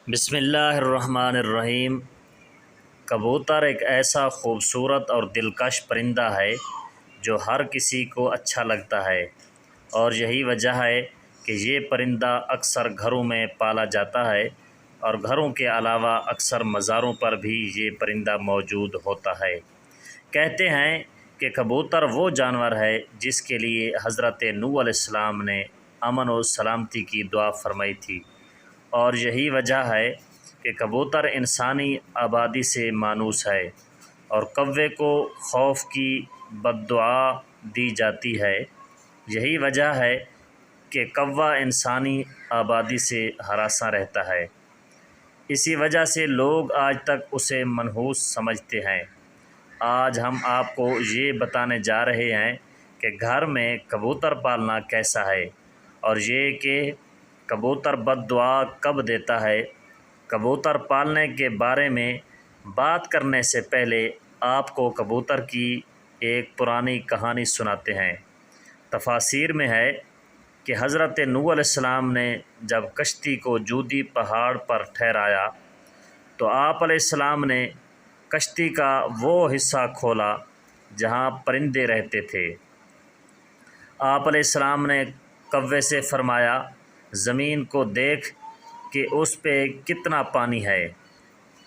بسم اللہ الرحمن الرحیم۔ کبوتر ایک ایسا خوبصورت اور دلکش پرندہ ہے جو ہر کسی کو اچھا لگتا ہے، اور یہی وجہ ہے کہ یہ پرندہ اکثر گھروں میں پالا جاتا ہے، اور گھروں کے علاوہ اکثر مزاروں پر بھی یہ پرندہ موجود ہوتا ہے۔ کہتے ہیں کہ کبوتر وہ جانور ہے جس کے لیے حضرت نوح علیہ السلام نے امن و سلامتی کی دعا فرمائی تھی، اور یہی وجہ ہے کہ کبوتر انسانی آبادی سے مانوس ہے، اور کوے کو خوف کی بد دعا دی جاتی ہے۔ یہی وجہ ہے کہ کوا انسانی آبادی سے ہراساں رہتا ہے، اسی وجہ سے لوگ آج تک اسے منحوس سمجھتے ہیں۔ آج ہم آپ کو یہ بتانے جا رہے ہیں کہ گھر میں کبوتر پالنا کیسا ہے، اور یہ کہ کبوتر بد دعا کب دیتا ہے۔ کبوتر پالنے کے بارے میں بات کرنے سے پہلے آپ کو کبوتر کی ایک پرانی کہانی سناتے ہیں۔ تفاسیر میں ہے کہ حضرت نوح علیہ السلام نے جب کشتی کو جودی پہاڑ پر ٹھہرایا تو آپ علیہ السلام نے کشتی کا وہ حصہ کھولا جہاں پرندے رہتے تھے۔ آپ علیہ السلام نے کوے سے فرمایا، زمین کو دیکھ کہ اس پہ کتنا پانی ہے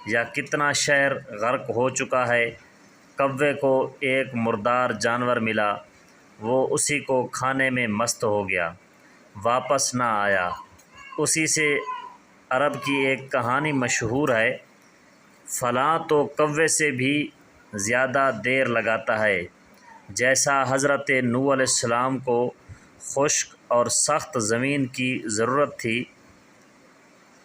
یا کتنا شہر غرق ہو چکا ہے۔ کوے کو ایک مردار جانور ملا، وہ اسی کو کھانے میں مست ہو گیا، واپس نہ آیا۔ اسی سے عرب کی ایک کہانی مشہور ہے، فلاں تو کوے سے بھی زیادہ دیر لگاتا ہے۔ جیسا حضرت نوح علیہ السلام کو خشک اور سخت زمین کی ضرورت تھی،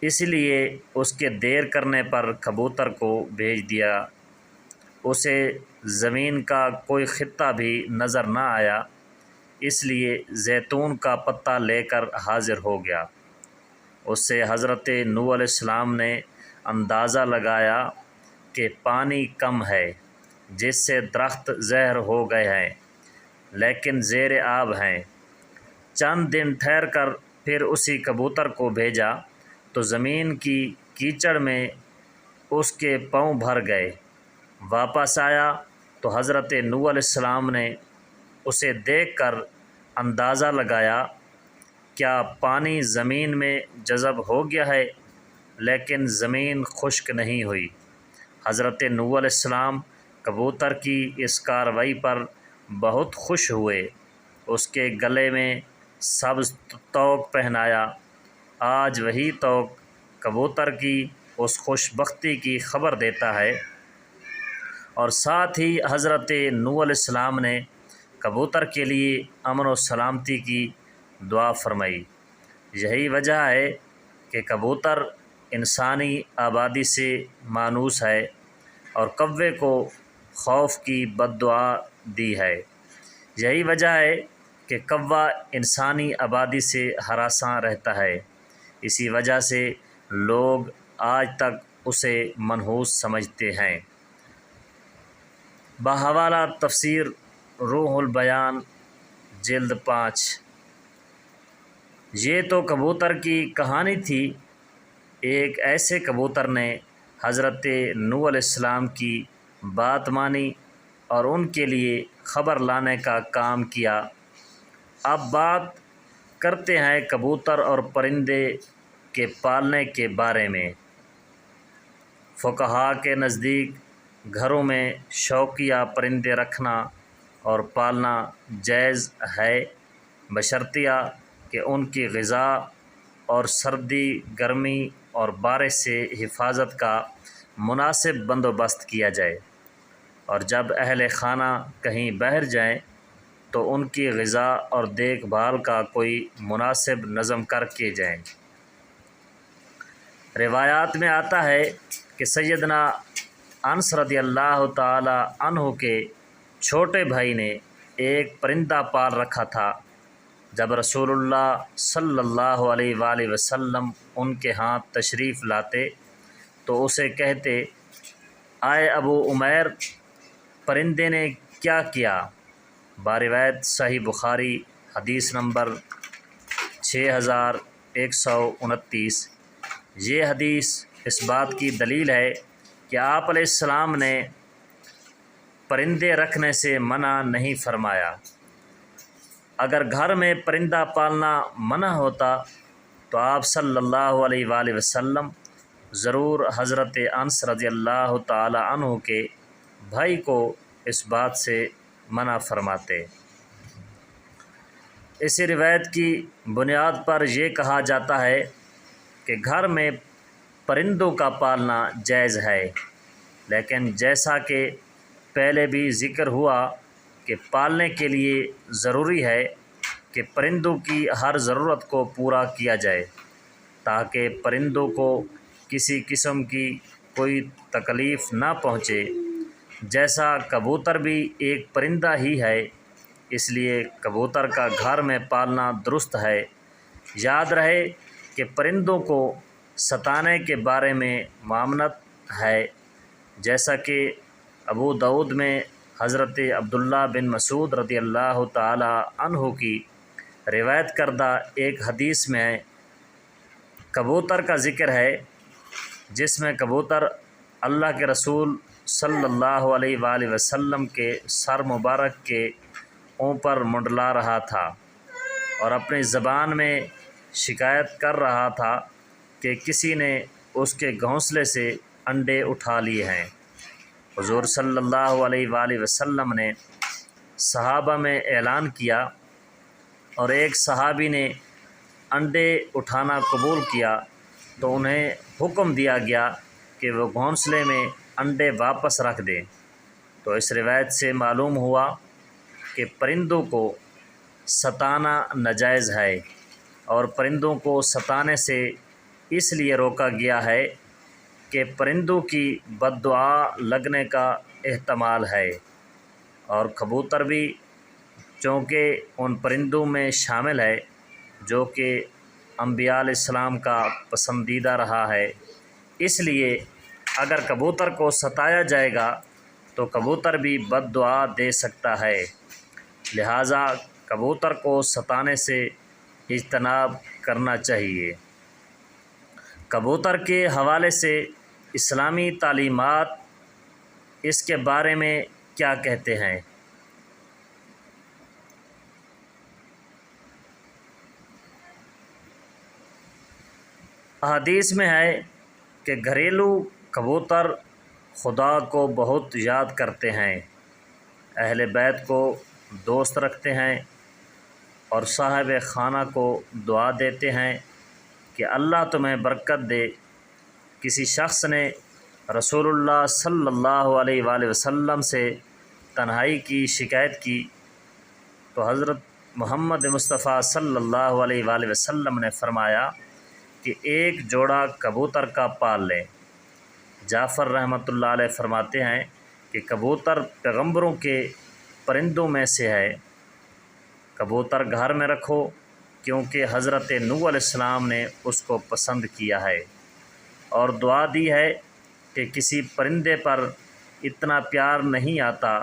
اس لیے اس کے دیر کرنے پر کبوتر کو بھیج دیا۔ اسے زمین کا کوئی خطہ بھی نظر نہ آیا، اس لیے زیتون کا پتہ لے کر حاضر ہو گیا۔ اس سے حضرت نوح علیہ السلام نے اندازہ لگایا کہ پانی کم ہے، جس سے درخت زہر ہو گئے ہیں لیکن زیر آب ہیں۔ چند دن ٹھہر کر پھر اسی کبوتر کو بھیجا تو زمین کی کیچڑ میں اس کے پاؤں بھر گئے۔ واپس آیا تو حضرت نوح علیہ السلام نے اسے دیکھ کر اندازہ لگایا، کیا پانی زمین میں جذب ہو گیا ہے، لیکن زمین خشک نہیں ہوئی۔ حضرت نوح علیہ السلام کبوتر کی اس کارروائی پر بہت خوش ہوئے، اس کے گلے میں سبز توق پہنایا۔ آج وہی توق کبوتر کی اس خوش بختی کی خبر دیتا ہے، اور ساتھ ہی حضرت نوح علیہ السلام نے کبوتر کے لیے امن و سلامتی کی دعا فرمائی۔ یہی وجہ ہے کہ کبوتر انسانی آبادی سے مانوس ہے، اور کوے کو خوف کی بد دعا دی ہے۔ یہی وجہ ہے کہ کوا انسانی آبادی سے ہراساں رہتا ہے، اسی وجہ سے لوگ آج تک اسے منحوس سمجھتے ہیں۔ بحوالہ تفسیر روح البیان جلد 5۔ یہ تو کبوتر کی کہانی تھی۔ ایک ایسے کبوتر نے حضرت نوح علیہ السلام کی بات مانی اور ان کے لیے خبر لانے کا کام کیا۔ اب بات کرتے ہیں کبوتر اور پرندے کے پالنے کے بارے میں۔ فقہاء کے نزدیک گھروں میں شوقیہ پرندے رکھنا اور پالنا جائز ہے، بشرطیہ کہ ان کی غذا اور سردی، گرمی اور بارش سے حفاظت کا مناسب بندوبست کیا جائے، اور جب اہل خانہ کہیں باہر جائیں تو ان کی غذا اور دیکھ بھال کا کوئی مناسب نظم کر کے جائیں۔ روایات میں آتا ہے کہ سیدنا انس رضی اللہ تعالی عنہ کے چھوٹے بھائی نے ایک پرندہ پال رکھا تھا۔ جب رسول اللہ صلی اللہ علیہ وآلہ وسلم ان کے ہاں تشریف لاتے تو اسے کہتے، اے ابو عمیر، پرندے نے کیا کیا؟ باروایت صحیح بخاری حدیث نمبر 6129۔ یہ حدیث اس بات کی دلیل ہے کہ آپ علیہ السلام نے پرندے رکھنے سے منع نہیں فرمایا۔ اگر گھر میں پرندہ پالنا منع ہوتا تو آپ صلی اللہ علیہ وآلہ وسلم ضرور حضرت انس رضی اللہ تعالی عنہ کے بھائی کو اس بات سے منع فرماتے۔ اسی روایت کی بنیاد پر یہ کہا جاتا ہے کہ گھر میں پرندوں کا پالنا جائز ہے، لیکن جیسا کہ پہلے بھی ذکر ہوا کہ پالنے کے لیے ضروری ہے کہ پرندوں کی ہر ضرورت کو پورا کیا جائے تاکہ پرندوں کو کسی قسم کی کوئی تکلیف نہ پہنچے۔ جیسا کبوتر بھی ایک پرندہ ہی ہے، اس لیے کبوتر کا گھر میں پالنا درست ہے۔ یاد رہے کہ پرندوں کو ستانے کے بارے میں ممانعت ہے، جیسا کہ ابو داؤد میں حضرت عبداللہ بن مسعود رضی اللہ تعالی عنہ کی روایت کردہ ایک حدیث میں کبوتر کا ذکر ہے، جس میں کبوتر اللہ کے رسول صلی اللہ علیہ وآلہ وسلم کے سر مبارک کے اوپر منڈلا رہا تھا اور اپنی زبان میں شکایت کر رہا تھا کہ کسی نے اس کے گھونسلے سے انڈے اٹھا لیے ہیں۔ حضور صلی اللہ علیہ وآلہ وسلم نے صحابہ میں اعلان کیا اور ایک صحابی نے انڈے اٹھانا قبول کیا تو انہیں حکم دیا گیا کہ وہ گھونسلے میں انڈے واپس رکھ دیں۔ تو اس روایت سے معلوم ہوا کہ پرندوں کو ستانا ناجائز ہے، اور پرندوں کو ستانے سے اس لیے روکا گیا ہے کہ پرندوں کی بد دعا لگنے کا احتمال ہے، اور کبوتر بھی چونکہ ان پرندوں میں شامل ہے جو کہ انبیاء علیہ السلام کا پسندیدہ رہا ہے، اس لیے اگر کبوتر کو ستایا جائے گا تو کبوتر بھی بد دعا دے سکتا ہے، لہٰذا کبوتر کو ستانے سے اجتناب کرنا چاہیے۔ کبوتر کے حوالے سے اسلامی تعلیمات اس کے بارے میں کیا کہتے ہیں؟ احادیث میں ہے کہ گھریلو کبوتر خدا کو بہت یاد کرتے ہیں، اہل بیت کو دوست رکھتے ہیں اور صاحب خانہ کو دعا دیتے ہیں کہ اللہ تمہیں برکت دے۔ کسی شخص نے رسول اللہ صلی اللہ علیہ وآلہ وسلم سے تنہائی کی شکایت کی تو حضرت محمد مصطفیٰ صلی اللہ علیہ وآلہ وسلم نے فرمایا کہ ایک جوڑا کبوتر کا پال لیں۔ جعفر رحمۃ اللہ علیہ فرماتے ہیں کہ کبوتر پیغمبروں کے پرندوں میں سے ہے۔ کبوتر گھر میں رکھو کیونکہ حضرت نوح علیہ السلام نے اس کو پسند کیا ہے اور دعا دی ہے کہ کسی پرندے پر اتنا پیار نہیں آتا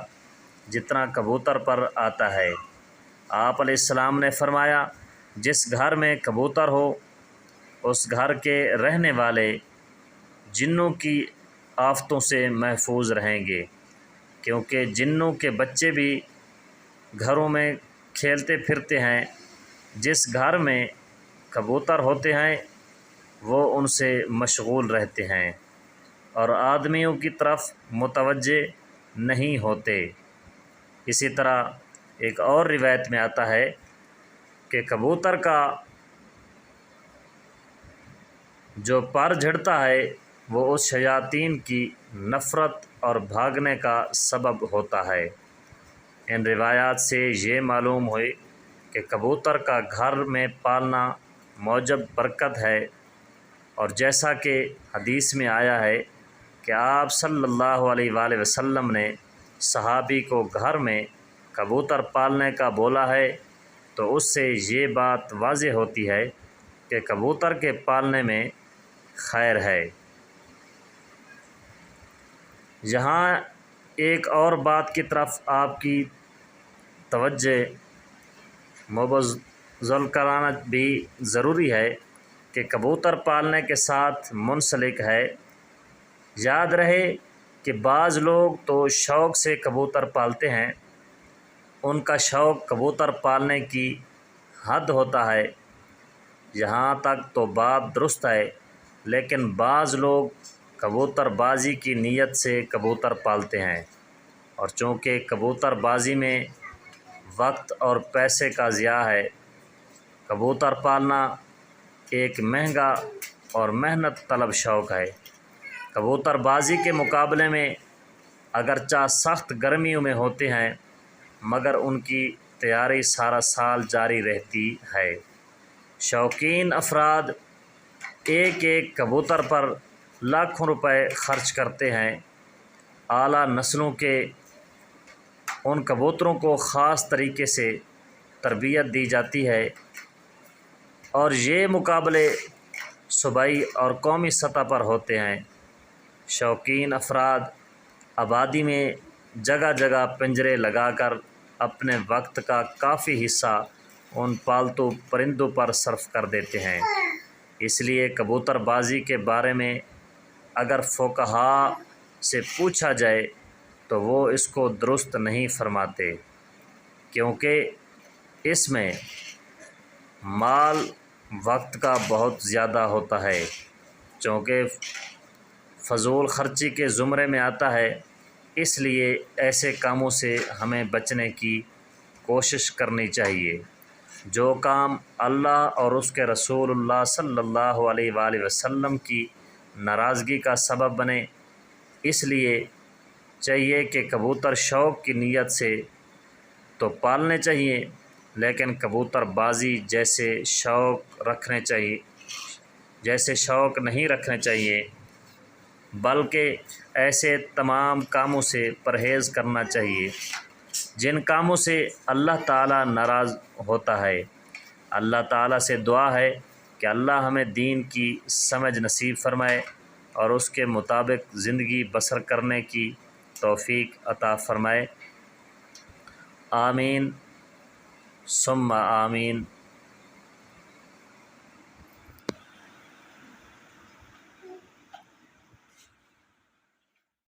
جتنا کبوتر پر آتا ہے۔ آپ علیہ السلام نے فرمایا جس گھر میں کبوتر ہو اس گھر کے رہنے والے جنوں کی آفتوں سے محفوظ رہیں گے، کیونکہ جنوں کے بچے بھی گھروں میں کھیلتے پھرتے ہیں۔ جس گھر میں کبوتر ہوتے ہیں وہ ان سے مشغول رہتے ہیں اور آدمیوں کی طرف متوجہ نہیں ہوتے۔ اسی طرح ایک اور روایت میں آتا ہے کہ کبوتر کا جو پر جھڑتا ہے وہ اس شیاطین کی نفرت اور بھاگنے کا سبب ہوتا ہے۔ ان روایات سے یہ معلوم ہوئی کہ کبوتر کا گھر میں پالنا موجب برکت ہے، اور جیسا کہ حدیث میں آیا ہے کہ آپ صلی اللہ علیہ وآلہ وسلم نے صحابی کو گھر میں کبوتر پالنے کا بولا ہے، تو اس سے یہ بات واضح ہوتی ہے کہ کبوتر کے پالنے میں خیر ہے۔ یہاں ایک اور بات کی طرف آپ کی توجہ مبذول کرانا بھی ضروری ہے کہ کبوتر پالنے کے ساتھ منسلک ہے۔ یاد رہے کہ بعض لوگ تو شوق سے کبوتر پالتے ہیں، ان کا شوق کبوتر پالنے کی حد ہوتا ہے، یہاں تک تو بات درست ہے، لیکن بعض لوگ کبوتر بازی کی نیت سے کبوتر پالتے ہیں، اور چونکہ کبوتر بازی میں وقت اور پیسے کا ضیاع ہے، کبوتر پالنا ایک مہنگا اور محنت طلب شوق ہے۔ کبوتر بازی کے مقابلے میں اگرچہ سخت گرمیوں میں ہوتے ہیں، مگر ان کی تیاری سارا سال جاری رہتی ہے۔ شوقین افراد ایک ایک کبوتر پر لاکھوں روپے خرچ کرتے ہیں۔ اعلیٰ نسلوں کے ان کبوتروں کو خاص طریقے سے تربیت دی جاتی ہے، اور یہ مقابلے صوبائی اور قومی سطح پر ہوتے ہیں۔ شوقین افراد آبادی میں جگہ جگہ پنجرے لگا کر اپنے وقت کا کافی حصہ ان پالتو پرندوں پر صرف کر دیتے ہیں۔ اس لیے کبوتر بازی کے بارے میں اگر فقہاء سے پوچھا جائے تو وہ اس کو درست نہیں فرماتے، کیونکہ اس میں مال وقت کا بہت زیادہ ہوتا ہے، چونکہ فضول خرچی کے زمرے میں آتا ہے۔ اس لیے ایسے کاموں سے ہمیں بچنے کی کوشش کرنی چاہیے، جو کام اللہ اور اس کے رسول اللہ صلی اللہ علیہ وآلہ وسلم کی ناراضگی کا سبب بنے۔ اس لیے چاہیے کہ کبوتر شوق کی نیت سے تو پالنے چاہیے، لیکن کبوتر بازی جیسے شوق نہیں رکھنے چاہیے، بلکہ ایسے تمام کاموں سے پرہیز کرنا چاہیے جن کاموں سے اللہ تعالیٰ ناراض ہوتا ہے۔ اللہ تعالیٰ سے دعا ہے کہ اللہ ہمیں دین کی سمجھ نصیب فرمائے اور اس کے مطابق زندگی بسر کرنے کی توفیق عطا فرمائے۔ آمین ثم آمین۔